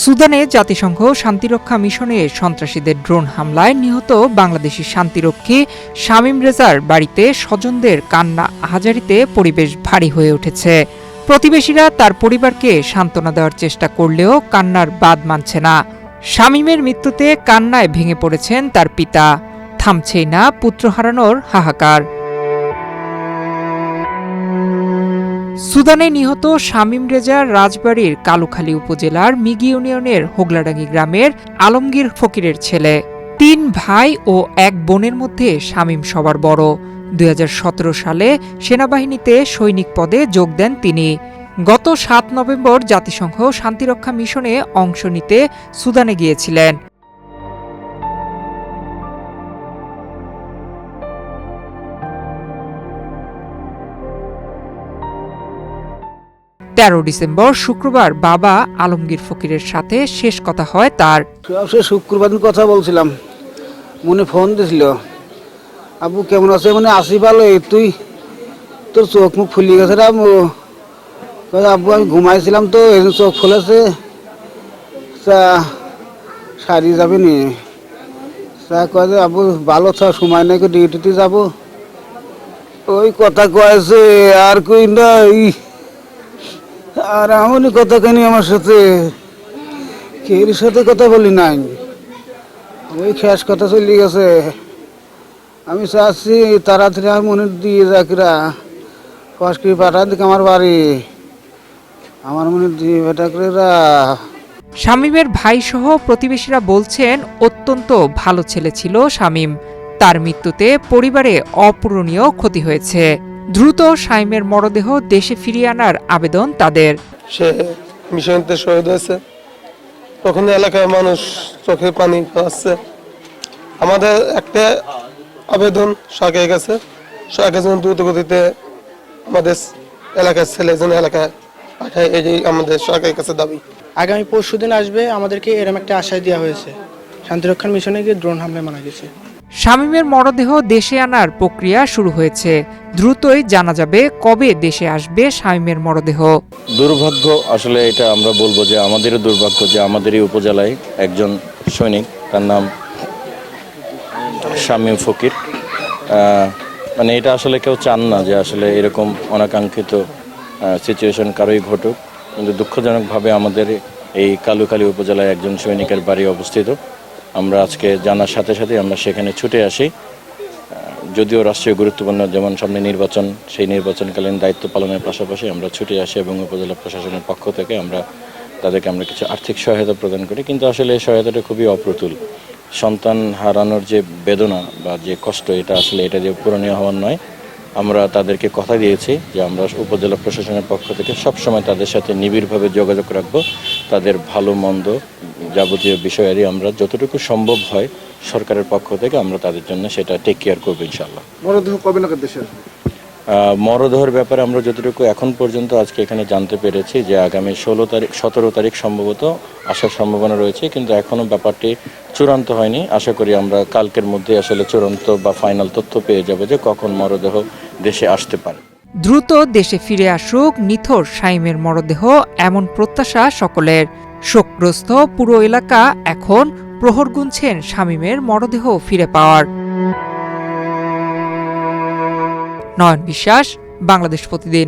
সুদানে জাতিসংঘ শান্তিরক্ষা মিশনে সন্ত্রাসীদের ড্রোন হামলায় নিহত বাংলাদেশি শান্তিরক্ষী শামীম রেজার বাড়িতে স্বজনদের কান্না আহাজারিতে পরিবেশ ভারী হয়ে উঠেছে। প্রতিবেশীরা তার পরিবারকে সান্ত্বনা দেওয়ার চেষ্টা করলেও কান্নার বাদ মানছে না। শামীমের মৃত্যুতে কান্নায় ভেঙে পড়েছেন তার পিতা। থামছেই না পুত্র হারানোর হাহাকার। সুদানে নিহত শামীম রেজার রাজবাড়ীর কালুখালী উপজেলার মিগি ইউনিয়নের হোগলাডাঙ্গি গ্রামের আলমগীর ফকিরের ছেলে। ৩ ভাই ও ১ বোনের মধ্যে শামীম সবার বড়। ২০১৭ সালে সেনাবাহিনীতে সৈনিক পদে যোগ দেন তিনি। গত ৭ নভেম্বর জাতিসংঘ শান্তিরক্ষা মিশনে অংশ নিতে সুদানে গিয়েছিলেন। ডিসেম্বর শুক্রবার বাবা আলমগীর ফকিরের সাথে শেষ কথা হয় তার। শুক্রবার দিন কথা বলছিলাম, মনে ফোন দিছিল, আব্বু কেমন আছে? মানে আসি ভালো, তুই তোর চোখ মুখ ফুলিয়ে গেছে রে আব্বু। আব্বু আমি ঘুমাইছিলাম তো চোখ ফুলেছে, সারি যাবে নি? কয় যে আব্বু ভালো থা, সময় নাকি ডিউটিতে যাবো, ওই কথা কয়েছে আর কই নাই। আর এমনই কথা কেন আমার সাথে, কের সাথে কথা বলি নাই, ওই শেষ কথা চলে গেছে। আমি চাচ্ছি তাড়াতাড়ি আমার মনে দিয়ে যাকরা ফসকি পাঠা দিক আমার বাড়ি, আমার মনে দিয়ে বেটাকরা। শামীমের ভাই সহ প্রতিবেশীরা বলছেন অত্যন্ত ভালো ছেলে ছিল শামীম। তার মৃত্যুতে পরিবারে অপূরণীয় ক্ষতি হয়েছে। দ্রুত শামীমের মরদেহ দেশে ফিরিয়ে আনার আবেদন তাদের। সে মিশনতে শহীদ হয়েছে, তখন এলাকার মানুষ চোখে পানি আসছে। আমাদের একটা আবেদন সরকারের কাছে, সরকার যেন দ্রুত গতিতে আমাদের এলাকার ছেলে যেন এলাকায় পাঠায়, এই আমাদের সরকারের কাছে দাবি। আগামী পরশুদিন আসবে, আমাদেরকে এরকম একটা আশ্বাস দেওয়া হয়েছে। শান্তিরক্ষা মিশনে গিয়ে ড্রোন হামলায় মারা গেছে। শামীমের মরদেহ দেশে আনার প্রক্রিয়া শুরু হয়েছে। দ্রুতই জানা যাবে কবে দেশে আসবে শামীমের মরদেহ। দুর্ভাগ্য, আসলে এটা আমরা বলবো যে আমাদেরও দুর্ভাগ্য যে আমাদেরই উপজেলায় একজন সৈনিক, তার নাম শামীম ফকির, মানে এটা আসলে কেউ চান না যে আসলে এরকম অনাকাঙ্ক্ষিত সিচুয়েশন কারোই ঘটুক, কিন্তু দুঃখজনকভাবে আমাদের এই কালুখালী উপজেলায় একজন সৈনিকের বাড়ি অবস্থিত। আমরা আজকে জানার সাথে সাথে আমরা সেখানে ছুটে আসি। যদিও রাষ্ট্রীয় গুরুত্বপূর্ণ, যেমন সামনে নির্বাচন, সেই নির্বাচনকালীন দায়িত্ব পালনের পাশাপাশি আমরা ছুটে আসি এবং উপজেলা প্রশাসনের পক্ষ থেকে তাদেরকে কিছু আর্থিক সহায়তা প্রদান করি। কিন্তু আসলে এই সহায়তাটা খুবই অপ্রতুল। সন্তান হারানোর যে বেদনা বা যে কষ্ট, এটা আসলে এটা যে পূরণীয় হওয়ার নয়। আমরা তাদেরকে কথা দিয়েছি যে আমরা উপজেলা প্রশাসনের পক্ষ থেকে সবসময় তাদের সাথে নিবিড়ভাবে যোগাযোগ রাখবো। তাদের ভালো মন্দ যাবতীয় বিষয়েরই আমরা যতটুকু সম্ভব হয় সরকারের পক্ষ থেকে আমরা তাদের জন্য সেটা টেক কেয়ার করবো ইনশাআল্লাহ। মরদেহ কবে নাগাদ দেশে আসবে? মরদেহের ব্যাপারে আমরা যতটুকু এখন পর্যন্ত আজকে এখানে জানতে পেরেছি যে আগামী 17 তারিখ সম্ভবত আসার সম্ভাবনা রয়েছে, কিন্তু এখনও ব্যাপারটি চূড়ান্ত হয়নি। আশা করি আমরা কালকের মধ্যে আসলে চূড়ান্ত বা ফাইনাল তথ্য পেয়ে যাব যে কখন মরদেহ দেশে আসতে পারে। দ্রুত দেশে ফিরে আসুক নিথর শামীমের মরদেহ, এমন প্রত্যাশা সকলের। শোকগ্রস্ত পুরো এলাকা এখন প্রহর গুনছেন শামীমের মরদেহ ফিরে পাওয়ার। নয়ন বিশ্বাস, বাংলাদেশ প্রতিদিন।